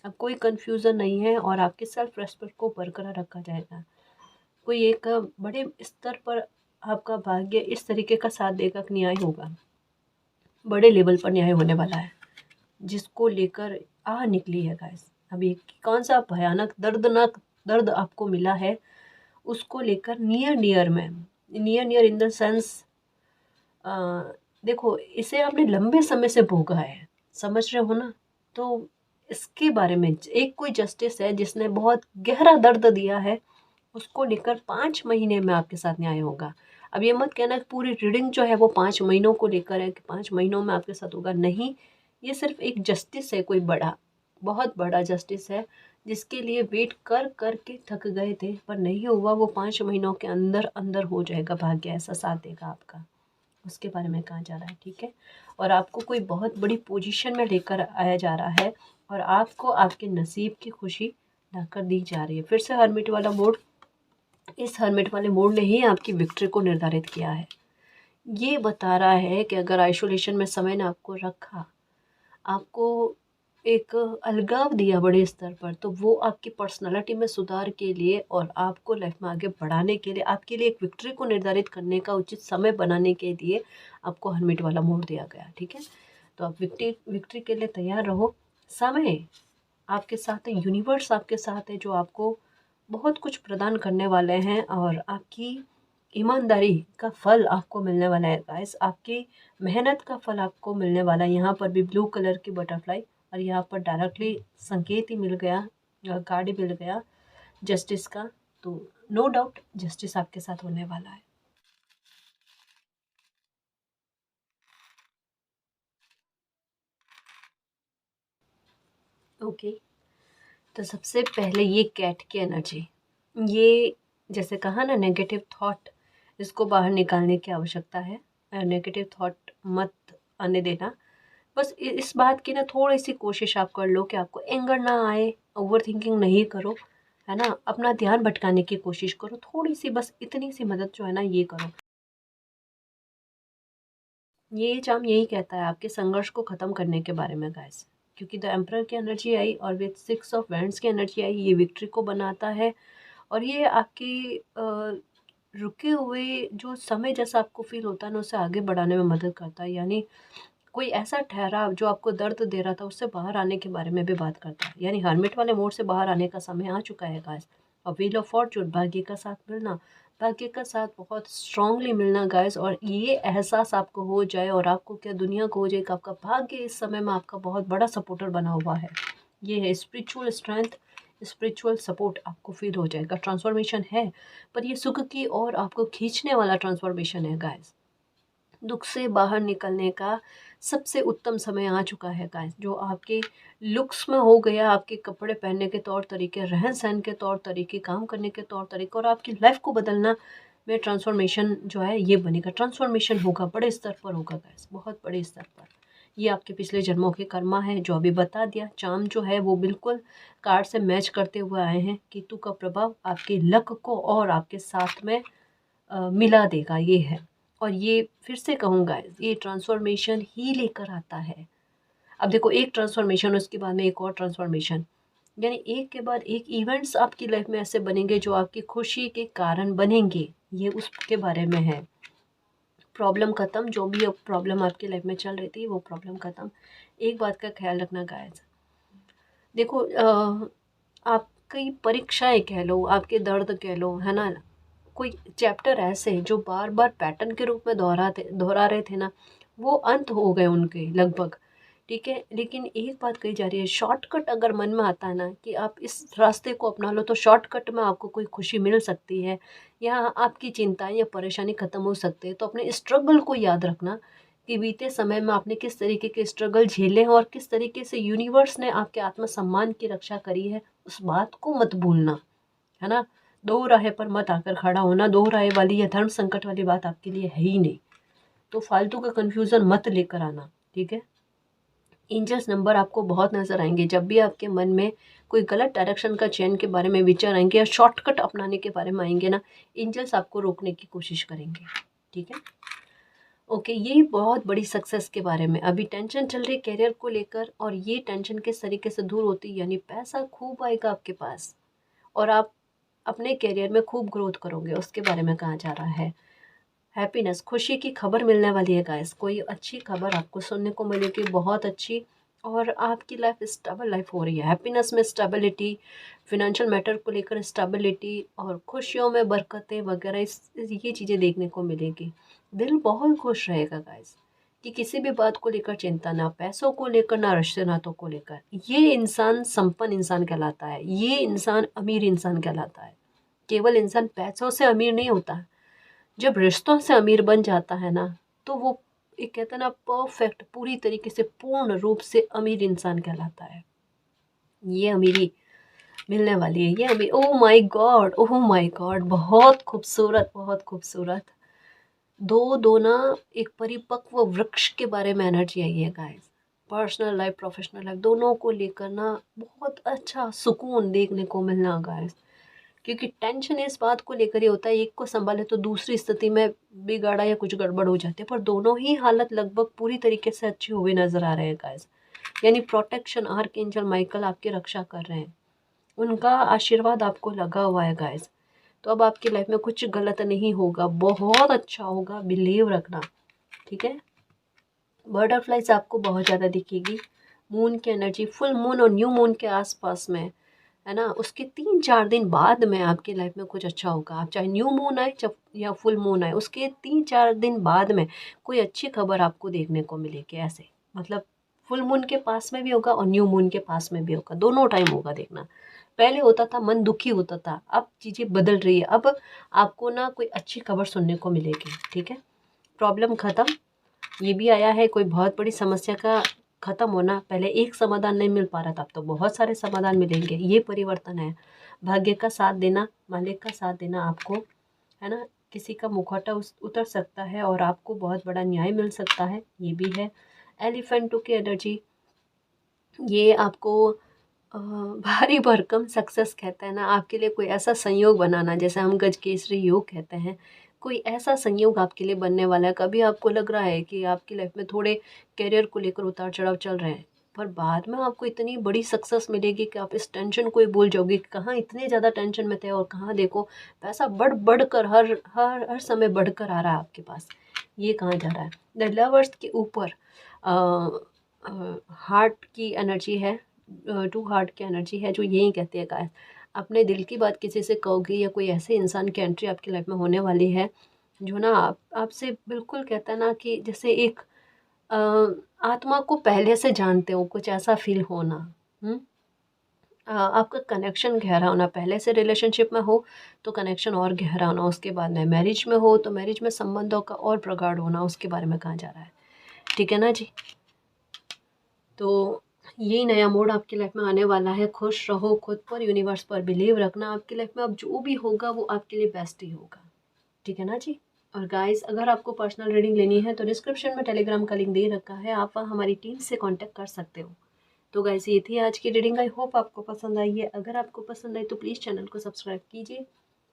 अब कोई कन्फ्यूज़न नहीं है और आपके सेल्फ रेस्पेक्ट को बरकरार रखा जाएगा। कोई एक बड़े स्तर पर आपका भाग्य इस तरीके का साथ देगा कि न्याय होगा, बड़े लेवल पर न्याय होने वाला है, जिसको लेकर निकली है गाइस। अभी कौन सा भयानक दर्दनाक दर्द आपको मिला है, उसको लेकर near near in the sense, देखो इसे आपने लंबे समय से भोगा है, समझ रहे हो ना। तो इसके बारे में एक कोई जस्टिस है जिसने बहुत गहरा दर्द दिया है, उसको लेकर 5 महीने में आपके साथ न्याय होगा। अब ये मत कहना कि पूरी रीडिंग जो है वो 5 महीनों को लेकर है कि 5 महीनों में आपके साथ होगा, नहीं। ये सिर्फ एक जस्टिस है, कोई बड़ा, बहुत बड़ा जस्टिस है, जिसके लिए वेट कर कर के थक गए थे, पर नहीं हुआ। वो 5 महीनों के अंदर अंदर हो जाएगा, भाग्य ऐसा साथ देगा आपका। उसके बारे में कहा जा रहा है, ठीक है। और आपको कोई बहुत बड़ी पोजीशन में लेकर आया जा रहा है और आपको आपके नसीब की खुशी लाकर दी जा रही है। फिर से हर्मिट वाला मोड, इस हर्मिट वाले मोड ने ही आपकी विक्ट्री को निर्धारित किया है। ये बता रहा है कि अगर आइसोलेशन में समय ने आपको रखा, आपको एक अलगाव दिया बड़े स्तर पर, तो वो आपकी पर्सनालिटी में सुधार के लिए और आपको लाइफ में आगे बढ़ाने के लिए, आपके लिए एक विक्ट्री को निर्धारित करने का उचित समय बनाने के लिए आपको हर्मिट वाला मोड दिया गया, ठीक है। तो आप विक्ट्री के लिए तैयार रहो। समय आपके साथ है, यूनिवर्स आपके साथ है, जो आपको बहुत कुछ प्रदान करने वाले हैं और आपकी ईमानदारी का फल आपको मिलने वाला है गाइस। आपकी मेहनत का फल आपको मिलने वाला है। यहाँ पर भी ब्लू कलर की बटरफ्लाई और यहाँ पर डायरेक्टली संकेत ही मिल गया, कार्ड ही मिल गया जस्टिस का। तो नो डाउट जस्टिस आपके साथ होने वाला है। ओके, तो सबसे पहले ये कैट की एनर्जी, ये जैसे कहा ना नेगेटिव थॉट, इसको बाहर निकालने की आवश्यकता है। नेगेटिव थॉट मत आने देना। बस इस बात की ना थोड़ी सी कोशिश आप कर लो कि आपको एंगर ना आए, ओवर थिंकिंग नहीं करो, है ना। अपना ध्यान भटकाने की कोशिश करो थोड़ी सी, बस इतनी सी मदद जो है ना ये करो। ये चाम यही कहता है आपके संघर्ष को ख़त्म करने के बारे में गाइस, क्योंकि द एम्परर की एनर्जी आई और विद 6 ऑफ वैंड्स की एनर्जी आई, ये विक्ट्री को बनाता है और ये आपकी रुके हुए जो समय जैसा आपको फील होता है ना, उसे आगे बढ़ाने में मदद करता है। यानी कोई ऐसा ठहराव जो आपको दर्द दे रहा था, उससे बाहर आने के बारे में भी बात करता है। यानी हर्मिट वाले मोड से बाहर आने का समय आ चुका है गाइस। और व्हील ऑफ फॉर्चून, भाग्य का साथ मिलना, भाग्य का साथ बहुत स्ट्रांगली मिलना गाइस। और ये एहसास आपको हो जाए और आपको क्या दुनिया को हो जाए कि आपका भाग्य इस समय में आपका बहुत बड़ा सपोर्टर बना हुआ है। ये है स्पिरिचुअल स्ट्रेंथ, स्पिरिचुअल सपोर्ट आपको फील हो जाएगा। ट्रांसफॉर्मेशन है, पर ये सुख की और आपको खींचने वाला ट्रांसफॉर्मेशन है गाइस। दुख से बाहर निकलने का सबसे उत्तम समय आ चुका है गाइस। जो आपके लुक्स में हो गया, आपके कपड़े पहनने के तौर तरीके, रहन सहन के तौर तरीके, काम करने के तौर तरीके और आपकी लाइफ को बदलना में ट्रांसफॉर्मेशन जो है ये बनेगा। ट्रांसफॉर्मेशन होगा, बड़े स्तर पर होगा गाइस, बहुत बड़े स्तर पर। ये आपके पिछले जन्मों के कर्मा है जो अभी बता दिया। चार्म जो है वो बिल्कुल कार्ड से मैच करते हुए आए हैं। केतु का प्रभाव आपके लक को और आपके साथ में मिला देगा, ये है। और ये फिर से कहूँगा, ये ट्रांसफॉर्मेशन ही लेकर आता है। अब देखो, एक ट्रांसफॉर्मेशन उसके बाद में एक और ट्रांसफॉर्मेशन, यानी एक के बाद एक इवेंट्स आपकी लाइफ में ऐसे बनेंगे जो आपकी खुशी के कारण बनेंगे। ये उसके बारे में है। प्रॉब्लम ख़त्म, जो भी अब प्रॉब्लम आपकी लाइफ में चल रही थी वो प्रॉब्लम ख़त्म। एक बात का ख्याल रखना गाइस, देखो आपकी परीक्षाएं कह लो, आपके दर्द कह लो, है ना, कोई चैप्टर ऐसे जो बार बार पैटर्न के रूप में दोहरा रहे थे ना, वो अंत हो गए उनके लगभग। ठीक है, लेकिन एक बात कही जा रही है, शॉर्टकट अगर मन में आता है ना कि आप इस रास्ते को अपना लो तो शॉर्टकट में आपको कोई खुशी मिल सकती है, या आपकी चिंताएं या परेशानी ख़त्म हो सकती है। तो अपने स्ट्रगल को याद रखना कि बीते समय में आपने किस तरीके के स्ट्रगल झेले हैं और किस तरीके से यूनिवर्स ने आपके आत्मसम्मान की रक्षा करी है, उस बात को मत भूलना, है ना। दो राहे पर मत आकर खड़ा होना, दो राहे वाली या धर्म संकट वाली बात आपके लिए है ही नहीं, तो फालतू का कन्फ्यूज़न मत लेकर आना, ठीक है। एंजल्स नंबर आपको बहुत नज़र आएंगे जब भी आपके मन में कोई गलत डायरेक्शन का चयन के बारे में विचार आएंगे या शॉर्टकट अपनाने के बारे में आएंगे ना, एंजल्स आपको रोकने की कोशिश करेंगे, ठीक है। ओके, ये बहुत बड़ी सक्सेस के बारे में। अभी टेंशन चल रही करियर को लेकर, और ये टेंशन किस तरीके से दूर होती, यानी पैसा खूब आएगा आपके पास और आप अपने करियर में खूब ग्रोथ करोगे, उसके बारे में कहा जा रहा है। हैप्पीनेस, खुशी की खबर मिलने वाली है गाइस, कोई अच्छी खबर आपको सुनने को मिलेगी, बहुत अच्छी, और आपकी लाइफ स्टेबल लाइफ हो रही है। हैप्पीनेस में स्टेबिलिटी, फिनेंशियल मैटर को लेकर स्टेबिलिटी और खुशियों में बरकतें वगैरह, ये चीज़ें देखने को मिलेगी। दिल बहुत खुश रहेगा गाइस, कि किसी भी बात को लेकर चिंता ना, पैसों को लेकर ना, रिश्ते नातों को लेकर। ये इंसान संपन्न इंसान कहलाता है, ये इंसान अमीर इंसान कहलाता है। केवल इंसान पैसों से अमीर नहीं होता, जब रिश्तों से अमीर बन जाता है ना, तो वो एक कहते हैं ना, परफेक्ट, पूरी तरीके से पूर्ण रूप से अमीर इंसान कहलाता है। ये अमीरी मिलने वाली है, ये अमीर, oh my God, oh my God, बहुत खूबसूरत, बहुत खूबसूरत। दो दो ना, एक परिपक्व वृक्ष के बारे में एनर्जी आई है guys. Personal life, professional life, दोनों को लेकर ना बहुत अच्छा सुकून देखने को मिलना गाइस। क्योंकि टेंशन इस बात को लेकर ही होता है, एक को संभाले तो दूसरी स्थिति में बिगाड़ा या कुछ गड़बड़ हो जाती है, पर दोनों ही हालत लगभग पूरी तरीके से अच्छी हुई नजर आ रहे हैं गाइस। यानी प्रोटेक्शन, आर्कएंजल माइकल आपकी रक्षा कर रहे हैं, उनका आशीर्वाद आपको लगा हुआ है गाइस। तो अब आपकी लाइफ में कुछ गलत नहीं होगा, बहुत अच्छा होगा, बिलीव रखना, ठीक है। बटरफ्लाइज आपको बहुत ज़्यादा दिखेगी, मून की एनर्जी, फुल मून और न्यू मून के आसपास में, है ना, उसके 3-4 दिन बाद में आपकी लाइफ में कुछ अच्छा होगा। आप चाहे न्यू मून आए या फुल मून आए, उसके 3-4 दिन बाद में कोई अच्छी खबर आपको देखने को मिलेगी, ऐसे मतलब फुल मून के पास में भी होगा और न्यू मून के पास में भी होगा, दोनों टाइम होगा देखना। पहले होता था मन दुखी होता था, अब चीज़ें बदल रही है, अब आपको ना कोई अच्छी खबर सुनने को मिलेगी, ठीक है। प्रॉब्लम ख़त्म, ये भी आया है, कोई बहुत बड़ी समस्या का ख़त्म होना। पहले एक समाधान नहीं मिल पा रहा था, अब तो बहुत सारे समाधान मिलेंगे, ये परिवर्तन है। भाग्य का साथ देना, मालिक का साथ देना आपको, है ना, किसी का मुखौटा उतर सकता है और आपको बहुत बड़ा न्याय मिल सकता है, ये भी है। एलिफेंटो की एनर्जी, ये आपको भारी भरकम सक्सेस कहते हैं ना, आपके लिए कोई ऐसा संयोग बनाना, जैसे हम गज केसरी योग कहते हैं, कोई ऐसा संयोग आपके लिए बनने वाला है। कभी आपको लग रहा है कि आपकी लाइफ में थोड़े करियर को लेकर उतार चढ़ाव चल रहे हैं, पर बाद में आपको इतनी बड़ी सक्सेस मिलेगी कि आप इस टेंशन को ही भूल जाओगे कि कहाँ इतने ज़्यादा टेंशन में थे और कहाँ देखो पैसा बढ़ कर हर हर हर समय बढ़कर आ रहा है आपके पास। ये कहाँ जा रहा है। द लवर्स के ऊपर हार्ट की एनर्जी है, टू हार्ट की एनर्जी है, जो यही कहती है गाइस, अपने दिल की बात किसी से कहोगे या कोई ऐसे इंसान की एंट्री आपकी लाइफ में होने वाली है जो ना आपसे बिल्कुल कहता है ना कि जैसे एक अ, आत्मा को पहले से जानते हो, कुछ ऐसा फील होना। हम्म, आपका कनेक्शन गहरा होना, पहले से रिलेशनशिप में हो तो कनेक्शन और गहरा होना, उसके बाद में मैरिज में हो तो मैरिज में संबंधों का और प्रगाढ़ होना, उसके बारे में कहा जा रहा है, ठीक है ना जी। तो यही नया मोड आपकी लाइफ में आने वाला है। खुश रहो, खुद पर, यूनिवर्स पर बिलीव रखना, आपकी लाइफ में अब जो भी होगा वो आपके लिए बेस्ट ही होगा, ठीक है ना जी। और गाइस, अगर आपको पर्सनल रीडिंग लेनी है तो डिस्क्रिप्शन में टेलीग्राम का लिंक दे रखा है, आप हमारी टीम से कांटेक्ट कर सकते हो। तो गाइस, ये थी आज की रीडिंग। आई होप आपको पसंद आई है। अगर आपको पसंद आई तो प्लीज़ चैनल को सब्सक्राइब कीजिए,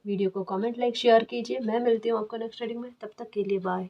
वीडियो को कमेंट, लाइक, शेयर कीजिए। मैं मिलती हूँ आपको नेक्स्ट रीडिंग में, तब तक के लिए बाय।